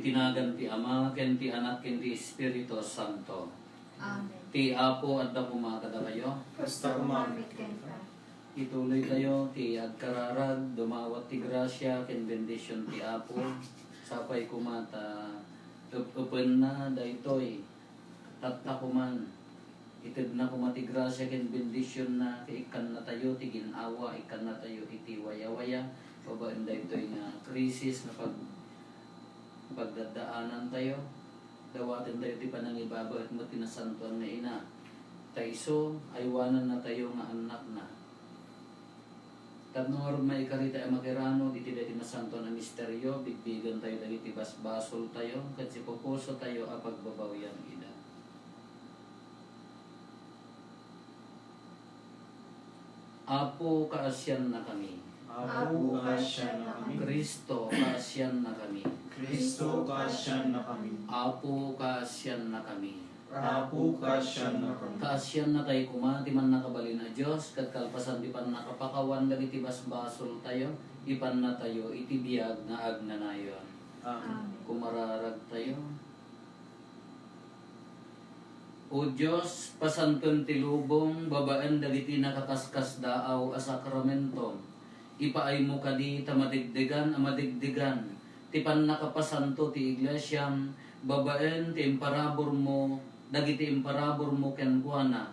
tinagan ti Ama, ken ti Anak, ken ti Espiritu Santo. Amen. Ti Apo at dakuma kada kayo. Basta umamit Ituloy tayo, ti agkararag, dumawat ti grasya, ken bendisyon ti Apo. Sapay kumata, upen na daytoy, tatta kuman. Itid na kumati grasya, ken bendisyon na, ikan na tayo, ti ginawa, ikan na tayo, iti waya-waya. Babaan daytoy nga krisis na pagdadaanan tayo. Dawatin tayo ti panangibaba at mo tinasantuan na ina. Taiso, aywanan na tayo nga anak na. Tanor may karita ay makirano, diti dati masanto na misteryo, bigbigan tayo dagiti basbasol tayo, kasi pupuso tayo apag babawian ida. Apo kaasyan na kami. Apo kasyan na kami. Kristo kaasyan na kami. Kristo kasyan na kami. Apo kaasyan na kami. Apo kasyan na kami. Kaasyan na tayo kumati man nakabalin na Diyos, kat kalpasan di pan nakapakawan dagiti basbasol tayo, ipan na tayo, itibiyag na agnanayon. Amen. Kumararag tayo. O Diyos, pasanton ti lubong, babaan dagiti nakakaskas daaw a sakramento. Ipaay mo kadi tamadigdigan, amadigdigan. Ti pan nakapasanto ti iglesyam, babaan ti imparabor mo, dagiti imparabor mo ken kuana.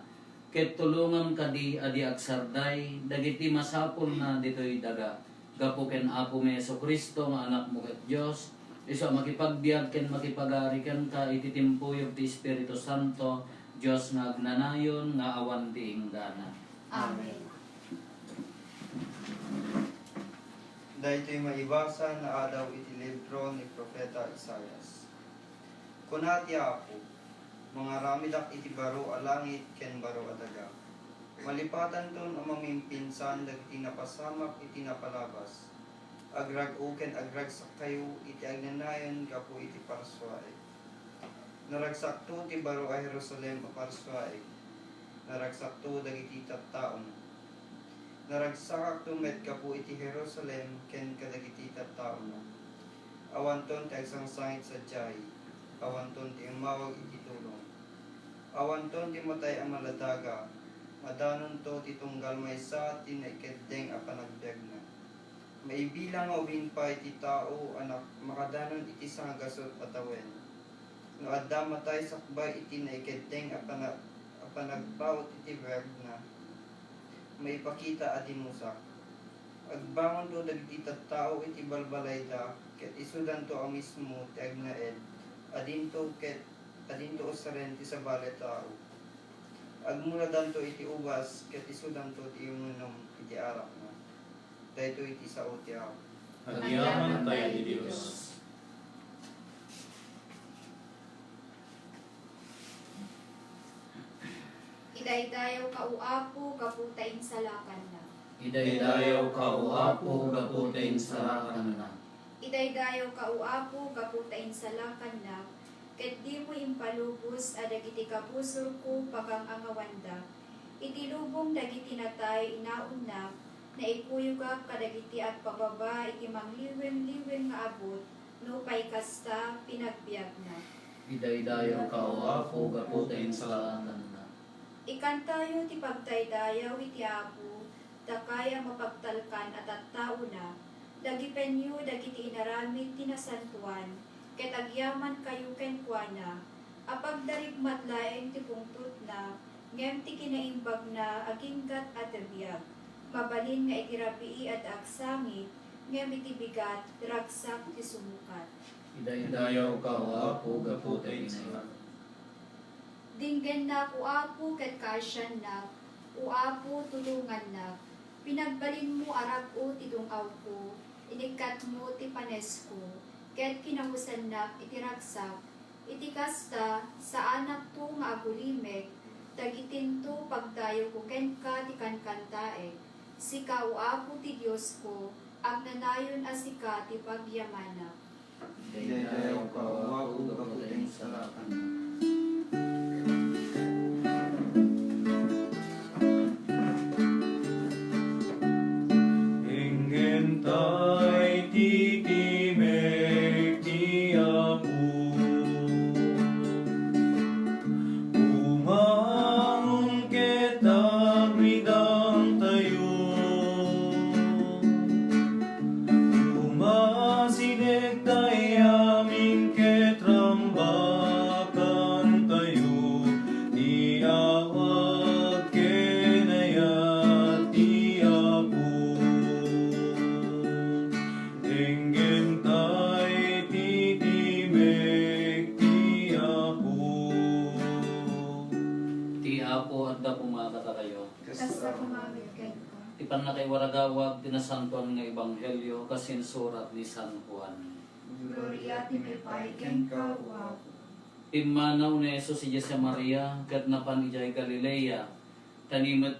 Ket tulungan kadi adi agsarday, dagiti masapol na ditoy daga. Gapo ken Apo Jesucristo nga anak mo ket Dios. Iso makipagbiag ken makipagari ken ka ititimpuyog ti Espiritu Santo, Dios nga agnanayon nga awan ti inggana. Amen. Dahito'y maibasa na adaw iti libro ni Propeta Isaias. Kunati Apo, mga ramidak iti baro a langit ken baro a daga. Malipatan ton ang mamimpinsan dagiti napasamak iti napalabas. Agrag-o ken agragsak kayo iti agnanayon kapo iti parswae. Naragsakto ti baro a Jerusalem a parswae. Naragsakto dagiti tattaon. Naragsakak tumet kapo iti Jerusalem ken kadagiti tattaon na. Awanton ti agsangsangit sa jay. Awanton ti umawag iti tulong. Awanton ti matay ang maladaga. Madanon to ti tunggal maysa ti naikeddeng a panagbiag na. Maibilang nga ubing pa iti tao anak makadanon iti sangagasot patawen. No adda matay sakbay iti naikeddeng a panagbaot iti biag na. Maipakita adi musak. Agbangon do dagiti tattao iti balbalay da ket isudan to ang mismo ti agnaed. Adinto usaren ti sabali tao. Agmuladan to iti ubas ket isudan to ti imunom iti arak na. Dahito iti sao ti ako. Agyaman tayo ni Diyos. Idaydayaw ka uapo, kaputain salakan na. Idaydayaw ka o Apo, gaputain sarakan na. Idaydayaw ka uapo, kaputain salakan na. Ket di mo impalubos adagiti kabusor ko pakang angawanda. Iti lubong dagiti natay inauna, na ikuyugak kadagiti at pababa iti mangliwen-liwen nga abot, no pay kasta pinagbiag na. Idaydayaw ka o Apo, gaputain sarakan na. Ikantayo ti pagtaydayaw iti Apo, dakaya mapagtalkan at tattao na, dagipenyo dagiti inaramid tinasantuan, ket agyaman kayo ken kuana, apagdarigmat laeng ti pungtut na, ngem ti kinaimbag na aginggat at biyag, mabalin nga iti rabii at agsangit, ngem iti bigat, ragsak ti sumukat. Idaydayaw ka o Apo, gaputain sarakan na. Dinggen na uapo ket kasyan na, uapo tulungan na, pinagbalin mo arag o ti dungaw ko, inikat mo ti panes ko, ket kinahusan na iti ragsak, iti kasta sa anak to nga agulimek, dagitinto pagdayo ko ken ka ti kankantae, sika uapo ti Dios ko, agnanayon asika ti pagyamana. Idaydayaw ka o Apo, kaputing salakan na. Ingentay titimek ti Apo. day amin ket rambakan tayo, iawag kenayat iapu. Enggen tay titimek ti Apo. Ti Apo at da pumakata kayo. Kasta kumamit ken ko. Tipan na kay waragawag tinasantuan nga ebanghelyo kasin surat ni San Juan. Gloria ti may paiken ka, o Apo. Imanaw ni Jesus si Jose Maria kat napan ijay Galilea. Tanimot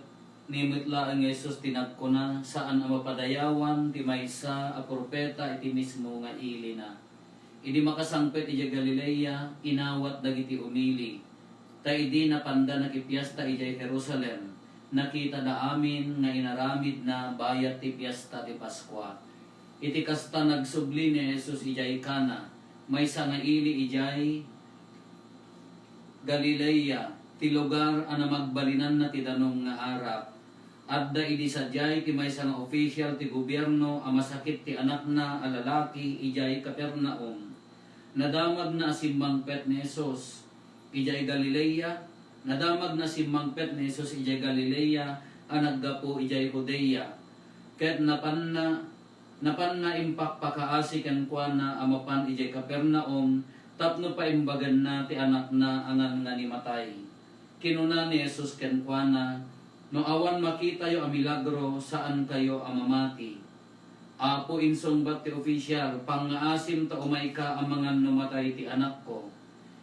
laang Jesus tinagkuna saan ang mapadayawan ti maysa a propeta iti mismo nga ili na. Idi makasangpet ijay Galilea inawat dagiti umili. Ta idi napanda nakipiasta ijay Jerusalem. Nakita da amin nga inaramid na bayat ti piesta ti Paskwa. Iti kasta nagsubli ni Jesus ijay Kana. Maysa nga ili ijay Galilea, ti lugar ana magbalinan na ti danong nga arap. Adda idi sadyay ti maysa nga official ti gobyerno a masakit ti anak na a lalaki ijay Capernaum. Nadamag na simbangpet ni Jesus ijay Galilea. Nadamag na simbangpet ni Jesus ijay Galilea a naggapo ijay Judea. Ket napan na impak pakaasi ken kuana amapan ijay Capernaum. Tapno pa imbagan na ti anak na angan nga ni matay. Kinuna ni Jesus ken kuana, no awan makita yo a milagro saan kayo amamati. Apo insungbat ti official, pangaasim ta umay ka amangan numatay ti anak ko.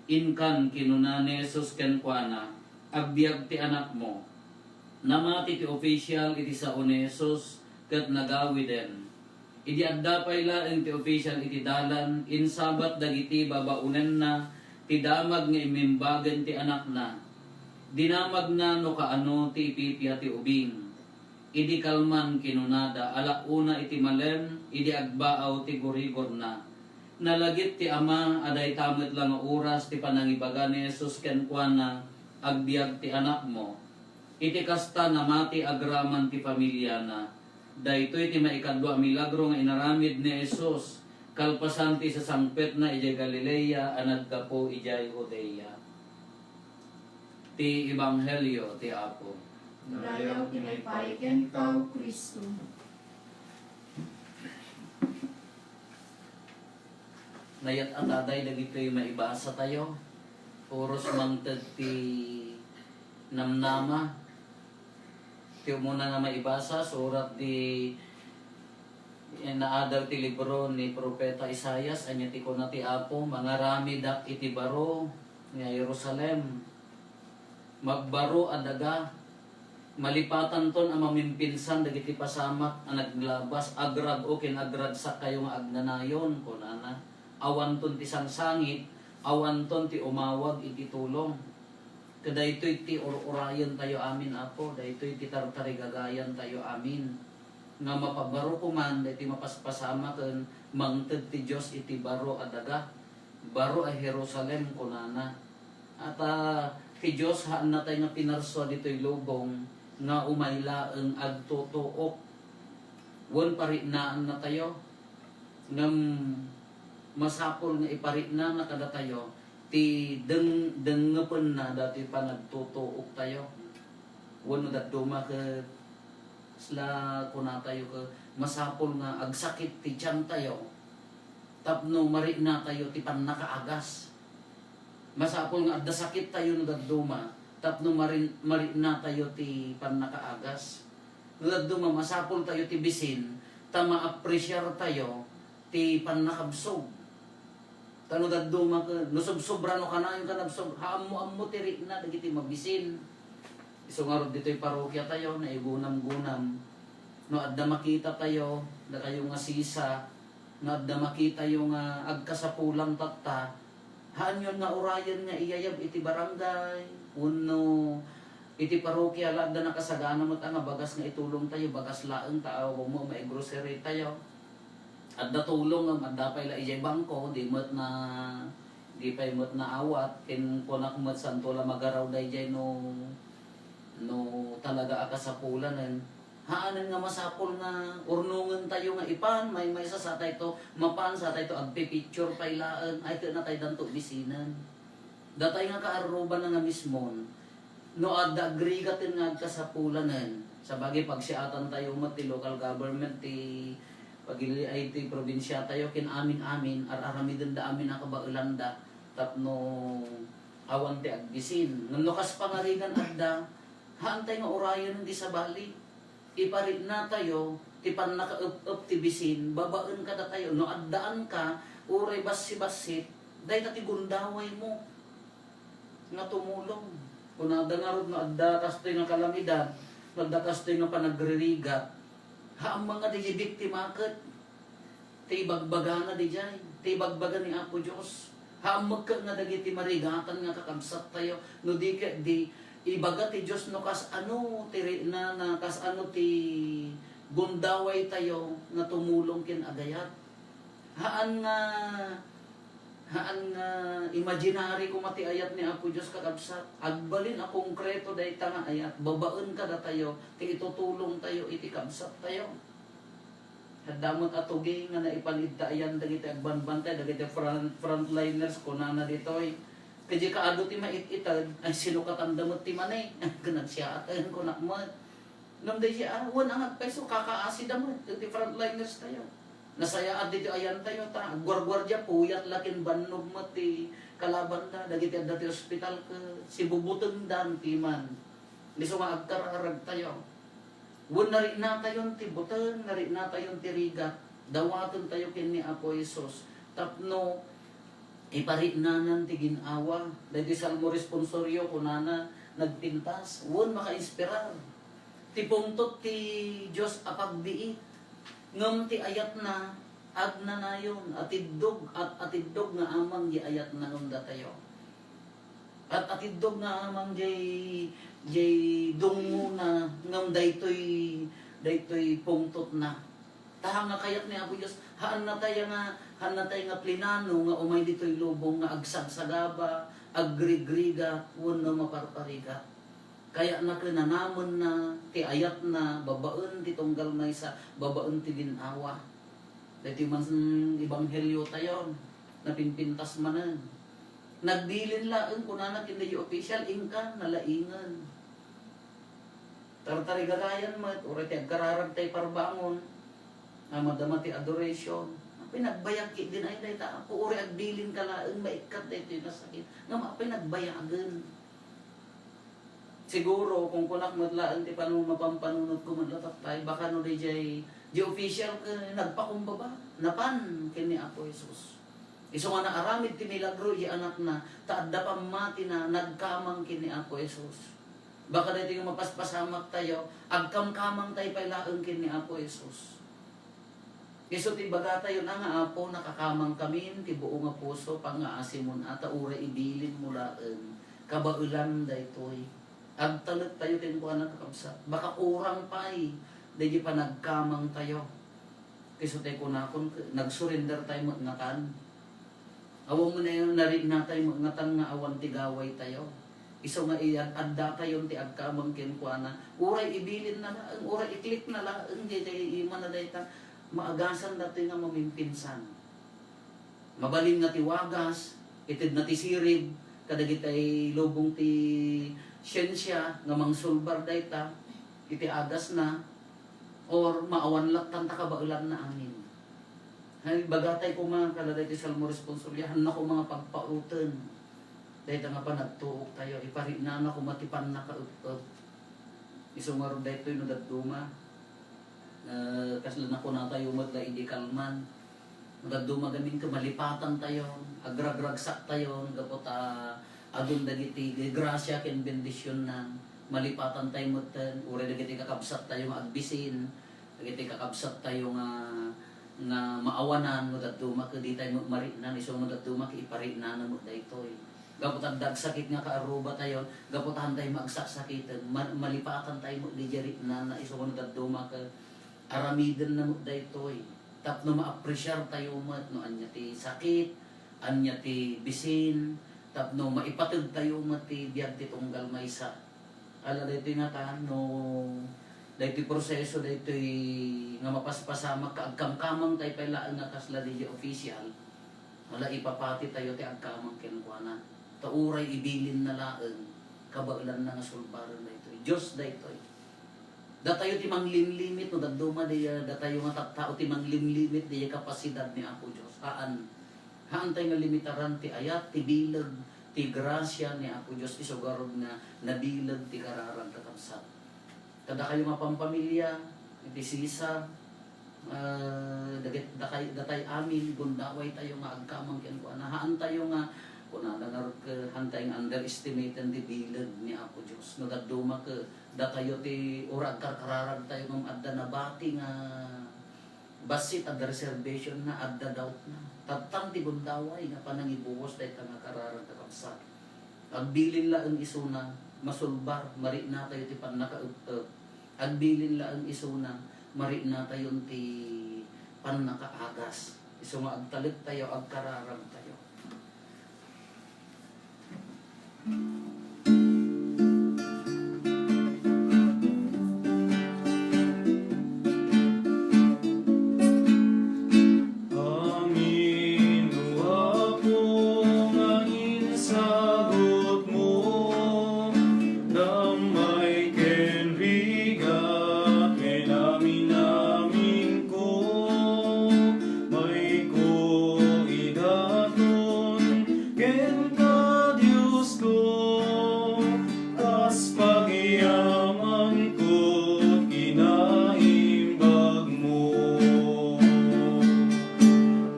Inkan kinuna ni Jesus ken kuana, agbiag ti anak mo. Namati ti official iti sao ni Jesus ket nagawi den. Idi adda pay laeng ti official iti dalan, insabat dagiti babaunen na, ti damag nga imimbagan ti anak na. Dinamag na no kaano ti ipipya ti ubing. Idi kalman kinunada, alauna iti malem, idi agbaaw ti gurigor na. Nalagit ti ama, aday tamet lang nga oras ti panangibaga ni Jesus ken kuana, agbiag ti anak mo. Iti kasta namati agraman ti pamilya na. Daytoy ti maikadwa milagro nga inaramid ni Jesus kalpasan ti sa sangpet na ijay Galilea anad kapo ijay Judea. Ti ebanghelyo ti Apo. Dayaw ti may paiken ka, o Kristo. Nayat ataday dagitoy maibasa tayo. Puros mangted ti namnama. Ti muna nga maibasa surat di naadal ti libro ni Propeta Isayas anya ti kuna ti Apo mga rami dak iti baro nga Jerusalem magbaro adaga malipatan ton ang mamimpinsan dagiti pasamak ang naglabas agrad o kinagrad sa kayo nga agnanayon kunana awan ton ti sangsangit awan ton ti umawag iti tulong. Kada ito'y ti urayan tayo amin, Apo. Da ito'y ti tartarigagayan tayo amin. Nga mapabaro ko man, da ito'y mapaspasama ken mangted ti Diyos iti baro adaga. Baro ay Jerusalem kunana. At ti Diyos haan na tayo nga pinarso dito'y lubong nga umayla ang agtutuok. Wan parinaan na tayo. Ngam masapol nga iparinaan na kada tayo. Ti dengepen na dati pa nagtutuok tayo. Wano dat duma ke sila kuna tayo ke masapol nga agsakit ti tiyan tayo. Tapno mari na tayo ti pan nakaagas. Masapol nga adda sakit tayo no dat duma. Tapno mari na tayo ti pan nakaagas. No dat duma masapol tayo ti bisin. Ta ma-appreciate tayo ti pan nakabsog. Kano daduma ka, lusog-sobra no kanayon ka nabsog, haamo-amo tiri na, dagiti mabisin. So nga ron dito'y parokya tayo, na igunam-gunam. No, adda makita tayo, da kayo nga sisa, no, adda makita yung agkasapulang tatta, haan yun nga urayan nga iyayab iti barangay, uno, iti parokya, adda nakasagana mo nga bagas nga itulong tayo, bagas laeng tao mo, may grocery tayo. At natulong ang adapay la ijay bangko, di pay mo't na awat, kin kunak mo't santo la magaraw da ijay no talaga akasapulan. Haanan nga masapol nga urnungan tayo nga ipan, may sa tayo to, mapan sa tayo to, agpipicture pailaan, ay ka na tayo danto bisinan. Datay nga kaaruban na nga mismo, no adda agrigatin nga kasapulanan, sa bagay pagsiatan tayo ti local government, ti pagili ay ti probinsya tayo, kin amin-amin, araramidin da amin na kabaulanda, tapno awan ti agbisin. Ngan lukas pangarigan adda, haantay nga orayon hindi sa bali. Iparit na tayo, tipan na ka-up ti bisin, babaan ka na tayo, no addaan ka, uray basi-basit, dahil na ti gundaway mo, nga tumulong. Kung nada nga rin na adda kastoy nga kalamidad, nagda kastoy nga panagririgat, haang mga di biktimakot, ti bagbagana di jay, ti bagbaga ni Apo Diyos, haang magka nga dagiti marigatan nga kakabsat tayo, no di ka, ibaga ti Diyos no kas ano ti na kas ano ti gundaway tayo nga tumulong kin agayat. Haan nga imaginary ko mati ayat ni Apo Diyos kakabsat. Agbalin a konkreto dayta nga ayat. Babaen ka da tayo ti itutulong tayo iti kabsat tayo. Hadamot atugi nga naipalidta ayan dagiti agbanbantay dagiti frontliners kunana ditoy. Kaya kaado ti mait-itad, ay sino katandamot ti manay. Ganag siya at ayun ko nakmat. Namday siya, wan ang agpeso, kakaasid mo. Ti frontliners tayo. Nasayaan dito ayan tayo ta. Gwargwardya, puyat lakin banog mo ti kalaban ta. Dagiti at dati hospital ka. Si bubuteng dan ti man. Niso nga agkararag tayo. Wan nari na tayo ti buteng, nari na tayo ti rigat. Dawaton tayo kin ni Apo Isos. Tapno, iparit nanan ti ginawa. Dahil ti salmo responsoryo kunana nagpintas. Won maka-inspirar. Ti pungtot ti Diyos apagdiit. Ngam ti ayat na agna na yun. Atidog at atidog nga amang di ayat na nung datayo. At atidog nga amang jay dungo na ngam daytoy pungtot na. Tahang nga kayat ni Apo Diyos, haan na tayo nga plinano, nga umay dito'y lubong, nga agsagsagaba, agrigriga, wun na maparpariga. Kaya na kinanamon na, ti ayat na, babaen ti tunggal may sa, babaen ti ginawa. Dito man ibanghelyo tayo, napinpintas manan. Nagdilin laeng, kunana kinday official, ingka, nalaingan. Tartarigarayan mat, uray ti agkararag tayo parbangon, nga madama ti adoration. Pinagbayag din ay dahil po uri agbilin ka laang maikat dahil ito yung nasakit. Nga pinagbayagan. Siguro kung kunak madlaan ti paano mapampanunod ko madlatak tayo, baka no di official ka nagpakumbaba. Napan kini Apo Isus. Iso nga naaramid ti milagro i anak na taadda pamati na nagkamang kini Apo Isus. Baka dito yung mapaspasamak tayo, agkamkamang tayo pailaang kini Apo Isus. Iso ti baga tayo na nga Apo, nakakamang kami, ti buo nga puso, pangaasimon ata ura ibilin mo laeng, kabaulan da ito'y. Agtalit tayo tin ko anak kakabsat. Baka kurang pa eh, dahil pa nagkamang tayo. Iso tayo kunakon, nagsurrender tayo magngatan. Awang mo na yun, narin na tayo magngatan nga awan ti gaway tayo. Iso nga adda tayo ti agkamang kinkuana. Uray ibilin na laeng, uray iklik na laeng, di tayo iman na dahi maagasan dati nga mamimpinsan. Mabalin nga ti wagas, itid na ti sirib, kadagit ay lubong ti siyensya, nga mangsulbar dayta, iti agas na, or maawan latan takabaulan na amin. Hay bagatay ko mga kaladay ti salmo responsoryahan na ko mga pagpautan. Dahil nga pa nagtuok tayo, iparin na ko matipan na kaup-up. Isumaro dahil ito'y nadaduma. Kasla na ko na tayo matla hindi kalman. Nadaduma gamin ka, malipatan tayo, agragragsak tayo, gapot adun dagiti grasya ken bendisyon na malipatan tayo matan, ure dagiti kakabsat tayo nga agbisin, dagiti kakabsat tayo nga maawanan, nadaduma ka di tayo marinan, iso nadaduma ka iparinan na mo daytoy. Gapot ang dagsakit nga kaaruba tayo, gapotahan tayo magsaksakitan, malipatan tayo mo di jari na iso nadaduma ka aramidan na mo daytoy. Tapno ma-appreciate tayo mo no anya ti sakit, anya ti bisin, tapno maipatid tayo mo ti biag ti tunggal maysa. Ala daytoy nga ta no Dahito proseso, dahito nga mapaspasama ka, agkamkamang tayo pailaan nga kasla di official, wala ipapati tayo ti agkamang kinukuanan. Tauray ibilin na laeng, kabailan na nga sulbaran dahito. Diyos dahito. Datayo ti manglimlimit, no daduma di datayo nga tattao ti manglimlimit di kapasidad ni Apo Diyos. Haan tayo nga limitaran ti ayat, ti bilag, ti grasya ni Apo Diyos, isugarod na nabilag ti kararang kakabsat. Kada kayo nga pampamilya, iti sisa, datay amin, gundaway tayo nga agkamang kinukuanan. Haan tayo nga, kung hantay nga underestimated ti bilag ni Apo Diyos. No daduma ka, datayo ti urag kararag tayo ng adda na bati nga basit adda reservation na adda doubt na. Tatang ti gundaway nga panangibuhos tayo nga kararag kakabsat. Agbilin la ang isuna, masulbar, mari na tayo ti panakaugtog. Agbilin la ang isuna, mari na tayo ti panakaagas. Iso nga agtalit tayo, agkararag tayo. Amin, o Apo, nga insagot mo, damay ken rigat, ken amin ko, may ko idaton, ken ka Diyos ko, kas pagyaman ko't kinaimbag mo.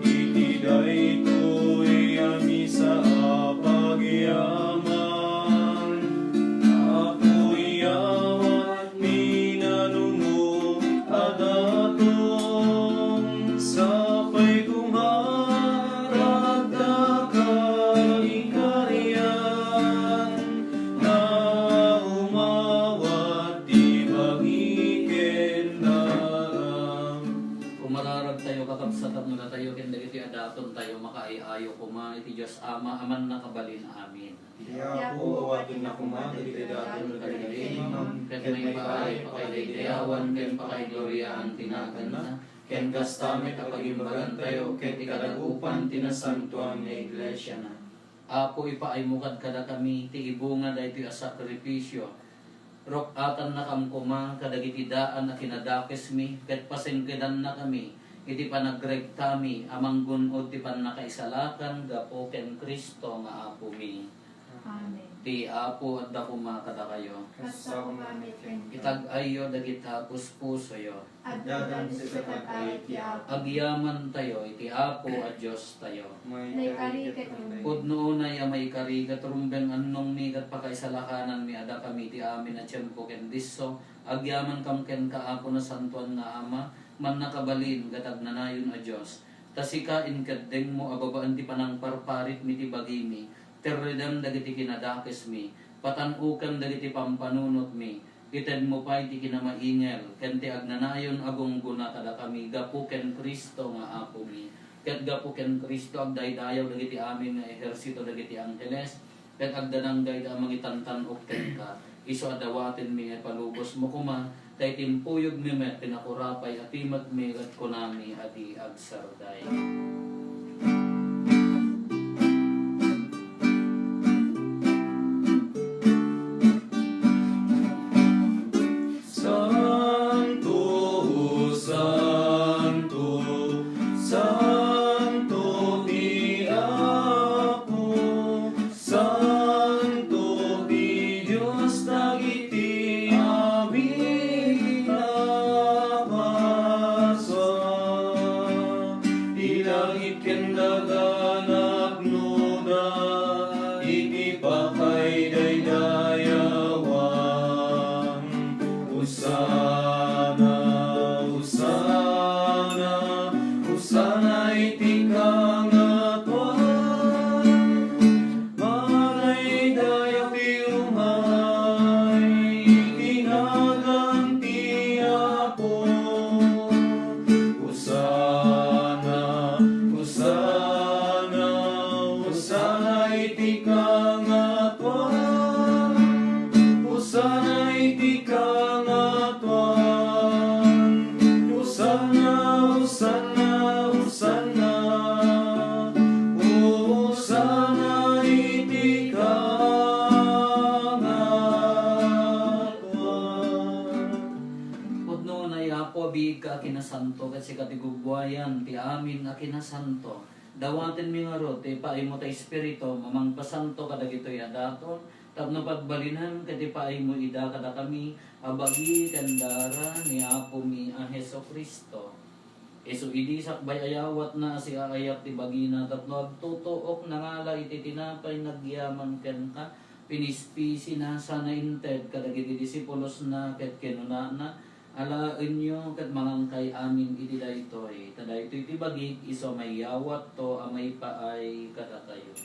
Iti daytoy ami sa pagyaman, ako'y awat minanungo adatong sapay kumaragda ka ikarian, na umawat di bagiken darang. Kung mararag tayo kakabsatan mo na tayo, kenda iti adaton tayo makaiayo kuma iti Diyos Ama, aman nakabalin amin. Kaya po awatin na kumagit daton kalilimam, Ken may paay, pakaidayawan, ken pakaigloriyahan tinagan na, ken gastame kapagimbagan tayo, ken ikadagupan tinasantuan na iglesia na. Apo ipaay mukad kada kami, ti ibunga dahito a sakripisyo. Rokatan na kamkuma, kadagiti daan na kinadakes mi, ket pasengkedan na kami, iti panagregtami, amanggun o ti panakaisalakan, gapo ken Kristo nga Apo mi. Amen. Ti Apo at dakuma kada kayo. Kasa kumamit ken Itag-ayo dagit hapos puso yo. at dadan sa tatay ti Apo. Agyaman tayo, iti Apo at Diyos tayo. Nay kariket mo. Pudno na ya may karigat rumbeng annong mi kat pakaisalakanan mi ada kami ti amin at tiyempo ken disso. Agyaman kam ken kaapo na santuan nga Ama, man nakabalin gatag nanayon a Diyos. Tasikain kadeng mo ababaan ti panang parparit mi ti bagimi. Terredam dagiti kinadakes mi. Patanukan dagiti pampanunot mi. Ited mo pa iti kinamaingel. Ken ti agnanayon agong guna kada kami. Gapu ken Kristo nga Apo mi. Ket gapu ken Kristo agdaydayaw dagiti amin nga ehersito dagiti angkeles. Ket agdanang dayda mangitantan ken ka. Iso adawaten mi nga palubos mo kuma. Kay timpuyog mi met pinakurapay atimat mi kat kunami adi agsarday. Santo, Santo, Santo di Apo, Santo di Dios dagiti amin nabasa, di langit ken dagan agnoda, iti pakay daydayawan. Hosana, Hosana, Hosana iti kangatuan. Manay dayaw ti umay, tinagan ti Apo. Hosana, Hosana, kinasanto ket si katigugbuayan ti amin a kinasanto. Dawaten mi nga ro ti paay mo ta espiritu mamangpasanto kadagitoy adaton tapno pagbalinan ket ti paay mo ida kada kami abagi kandara ni Apo mi a Hesukristo. Isu idi sakbay ayawat na si aayat ti bagina tapno agtutuok nangala iti tinapay nagyaman ken ka pinispisi na sana inted kadagiti disipulos na ket kinunana alaen nyo ket mangangkay amin iti daytoy tada ito'y ti bagik iso may yawat to amay paay kada kayo.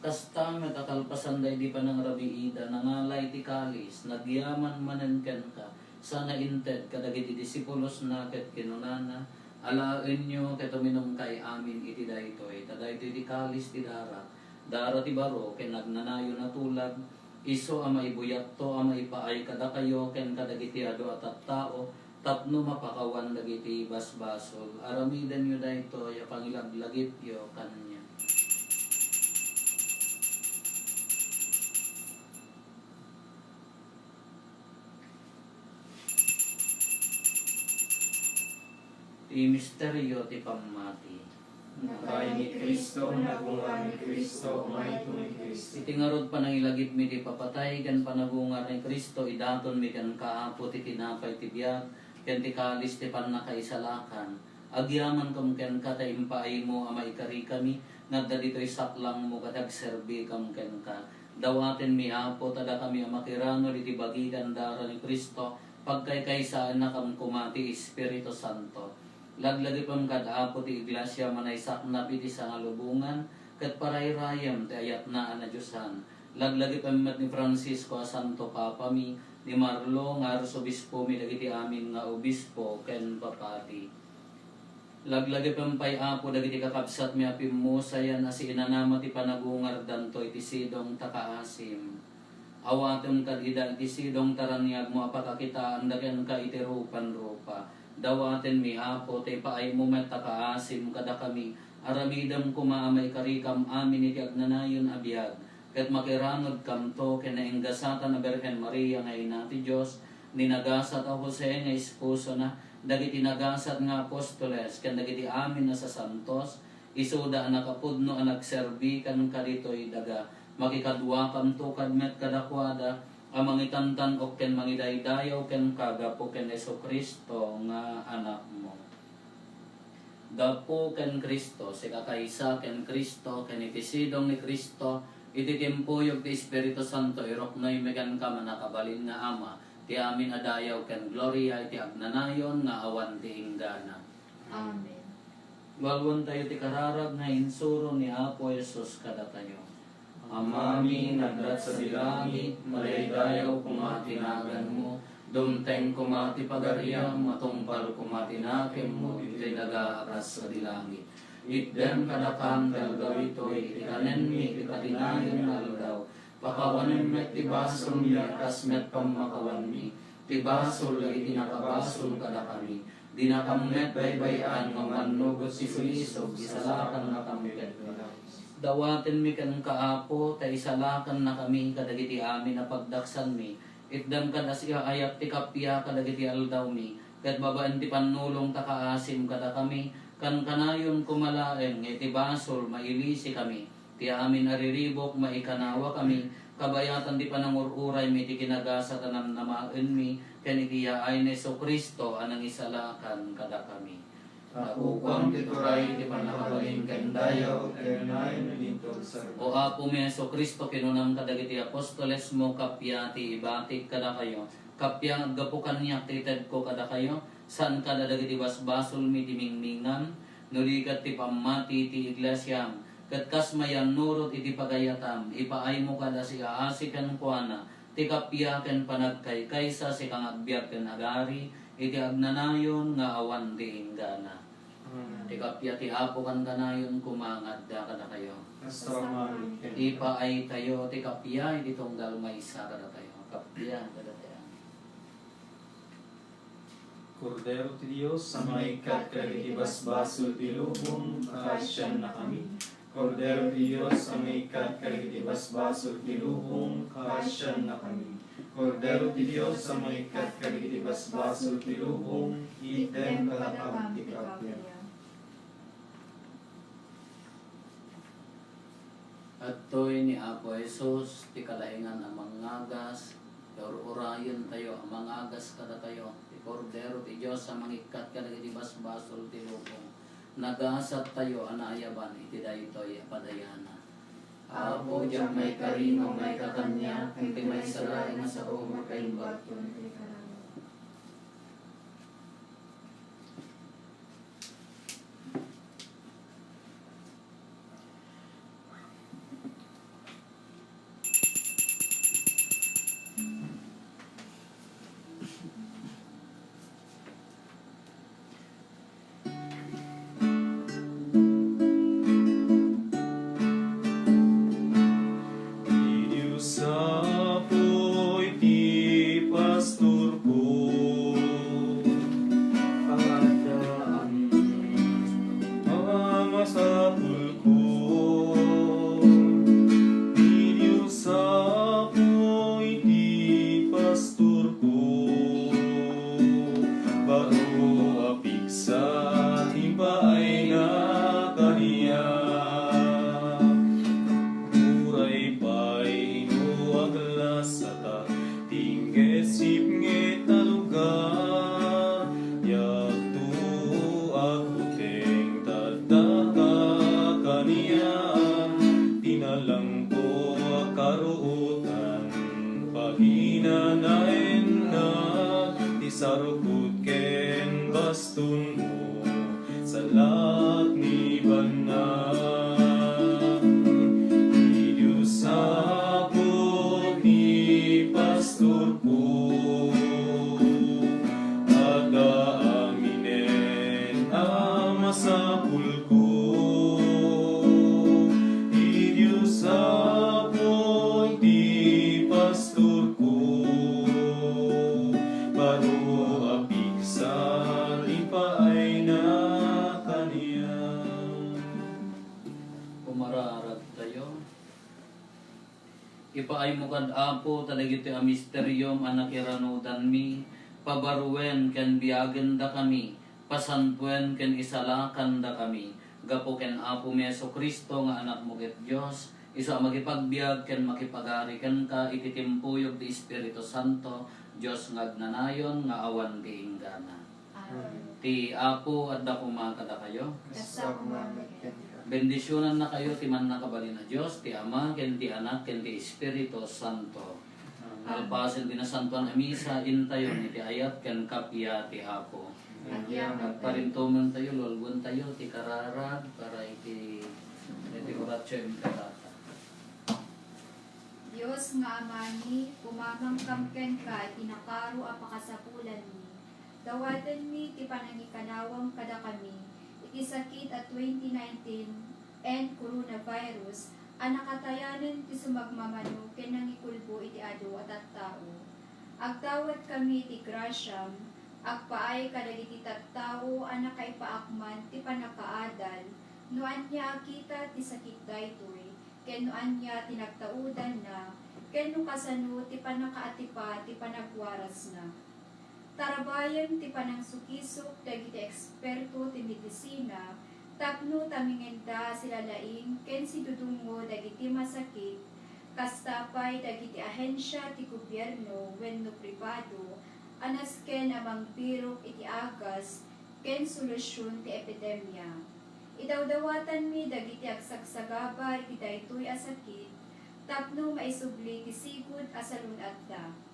Kasta matakalpasan day di pa ng rabiida nangalay ti kalis nagyaman manen ken ka sana inted kadagiti disipulos na ket kinunana alaen nyo ket uminom kay amin iti daytoy tada ito'y ti kalis ti dara ti baro ken nagnanayo na tulag iso amay buyat to amay paay kada kayo ken kadagiti adu at tao tapno mapakawan dagiti basbasol aramiden nyo daytoy a pangilaglagip yo kanya. Ti misteryo ti pamati. Nakay ni Kristo, nagunga ni Kristo, may ni Kristo. Itingarod pa nang ilagip mi ti papatay kan panagungar ni Kristo idaton mi kan kaapo ti tinapay ti biag ken ti kalis ti pannakaisalakan. Agyaman kam ken ka ta impaay mo amay kari kami ngadda ditoy saklang mo kadag serbi kam ken ka. Dawaten mi Apo tada kami amakirano iti bagigan dara ni Kristo pagkaykaysaan na kam kumati Espiritu Santo. Laglagi pang kadapo ti iglesia manay saknap iti sangalubungan ket parayrayam ti ayat na ana Diyosan. Laglagi pamat ni Francisco a Santo Papa mi ni Marlo nga arsobispo mi dagiti amin nga obispo ken papati. Laglagi pampay Apo dagiti kakabsat mi apimusayan as inanama ti panagungar dantoy ti sidong takaasim. Awaten kad ida ti sidong taranyag mo apakakitaan daken ka iti rupan-rupa. Dawaten mi Apo tay paay mo matakaasim kada kami aramidam kumaamay karikam amin iti agnanayon a biag ket makiranod kam to ken naenggasatan na Birhen Maria nga ina ti Dios ninagasat a Jose nga esposo na dagiti nagasat nga apostoles ken dagiti amin na sa santos isuda nakapudno a nagserbi kan kaditoy daga makikadwa kam to kadmet kadakwada ang mangitantan o ken mangidaydayaw ken kagapo ken Hesukristo nga anak mo. Gapo ken Kristo, si kakaysa ken Kristo, ken ipisidong ni Kristo, iti timpuyog ti Espiritu Santo, iroknoy megan ka manakabalin nga Ama, ti amin adayaw ken gloria, iti agnanayon nga awan ti inggana. Amen. Walwon tayo ti kararag nga insuro ni Apo Jesus kada tayo. Amami nagdat sa bilangit, malaydayaw kumatinagan mo, dumteng kumati pagariyam, matumpal kumatinakim mo, iti nagaaras sa dilangit. Itden kadakam talgawitoy, ikanen mi ikatinayon aldaw, pakawanen met tibasol mi, akas met pamakawan mi, tibasol iti nakabasol kada kami, dinakamnet baybayan, mamanugot si Sulisog, isalakan na kami dawaten mi kan kaapo ta isalakan na kami kadagiti amin na pagdaksan mi itdam kada siya ayat ti kapya kadagiti aldaw mi ket babaan ti panulong ta kaasim kada kami kan kanayon kumalaeng iti basol mailisi kami ti amin ariribok maikanawa kami kabayatan di panangururay mi ti kinagasa tanan namaen mi ken iti yaay ni Kristo anang isalakan kada kami. Nakukwang tituray ti panakabalin kendayaw, ernayon nilintog sa O Apo mi Kristo kinunam kadagiti apostoles mo kapya ti ibatik kada kayo. Kapya gapukan niya tited ko kada kayo. San kada dagiti basbasol mi ti mingmingan. Nuligat ti pamati ti iglesyam. Ket kas mayan nurot iti pagayatam. Ipaay mo kada si aasikan kuana. Ti kapya ken panagkaykaysa si kang agbyag ken agari. Iti agnanayon nga awan ti inggana. Ti kapya ti Apo kan kanayon kumangad da kada kayo. Kasamahan Ipa ay tayo ti kapya iti tunggal maysa kada tayo. Kapya kada tayo. Kordero ti Diyos, sa maikat kadagiti basbasol ti lubong, kasyan na kami. Kordero di Diyos, sa may ikat kaligitibas-basol tilubong, kasyan na kami. Kordero di Diyos, sa may ikat kaligitibas-basol tilubong, item kalakam ti kapya. At to'y ni Apo Jesus, ti kalaingan ang mangagas, urayon tayo, ang mangagas kada tayo, ti Kordero ti Diyos, sa mangikat kaligitibas-basol tilubong. Nagasat tayo anayaban iti daytoy apadayana. Apo diyak may karino may katanya, ang may salain nga sa umar kay baton. Diyos apoy ti pastor ko, Pangadaan mga masapul ko. Diyos apoy ti pastor ko, bago apigsa iba ay nakaniya. Uray pa'y nuaglas at tinggesip nge talugar. Yagto ako teng tadaka kaniya, tinalang ko karuutan, paginanain na tisarukot ken baston mo, salak ni banang. Diyos ako ni pastor ko, at aaminen ang masapul ko. Diyos ako ni pastor ko, baro apigsa ipaay na kaniya. Pumararag tayo. Ipaay mo kad Apo, talagiti a misteryom anakiranudan mi, pabaruwen ken biyagen da kami, pasantuen ken isalakan da kami, gapo ken Apo Meso Kristo nga anak mo ket Dios, isa makipagbiag ken makipagari ken ka, ititimpuyog ti Espiritu Santo, Dios ngagnanayon nga awan ti inggana. Amen. Ti Apo at dako kada kayo. Kasa kumalit. Bendisyonan na kayo ti man nakabalin na Diyos, ti Ama, ken ti Anak, ken ti Espiritu Santo. Alpasen din na santuan a misa, intayon iti ayat ken kapya ti Apo. Parintuman tayo, lolgon tayo, ti kararag, para iti kuratso imperata. Diyos nga amani, umamangkam ken ka, inakaro a pakasapulan mi. Dawaten mi, ti panangikanawang kada kami, iti sakit at 2019 and coronavirus, anakatayanan ti sumagmamano ken nangikulbo iti adu at tao. Agtawad kami ti grasyam, agpaay kadagiti tattao anakaipaakman ti panakaadal, noan niya akita ti sakit daytoy, ken noan niya tinagtaudan na, ken no kasano ti panakaatipa ti panagwaras na. Tarabayan ti panangsukisok dagiti eksperto ti medisina, tapno tamingenda sila laing ken si dudungo dagiti masakit, kastapay dagiti ahensya ti gobyerno wenno pribado, anas ken amang birok iti agas ken solusyon ti epidemya. Idawdawatan mi dagiti agsagsagaba iti daytoy a sakit, tapno maisubli ti sigud a salunadda.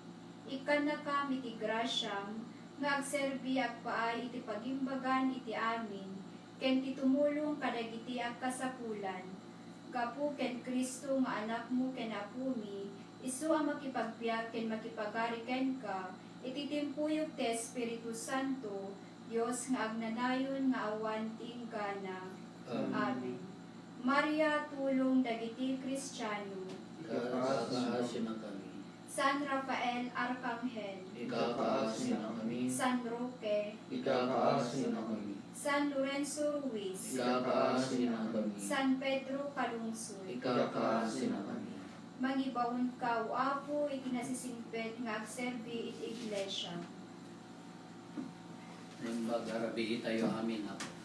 Ikan na kami iti grasyam, nga agserbi agpaay iti pagimbagan iti amin, ken ti tumulong kadagiti agkasapulan. Gapu ken Kristo nga anak mo ken apumi, isu ang makipagbiag ken makipagari ken ka, iti timpuyog ti Espiritu Santo, Dios nga agnanayon nga awan ti inggana. Amen. Maria tulong dagiti Kristiyano. Kakaasin na kami. San Rafael Arcangel, Ikakaasin na kami, San Roque, ikakaasin na kami, San Lorenzo Ruiz, Ikakaasin na kami. San Pedro Calungsod, Ikakaasin na kami. mangibawon ka o Apo, iti nasisimpet nga agserbi iti iglesia. Nimbag arabi tayo amin ako.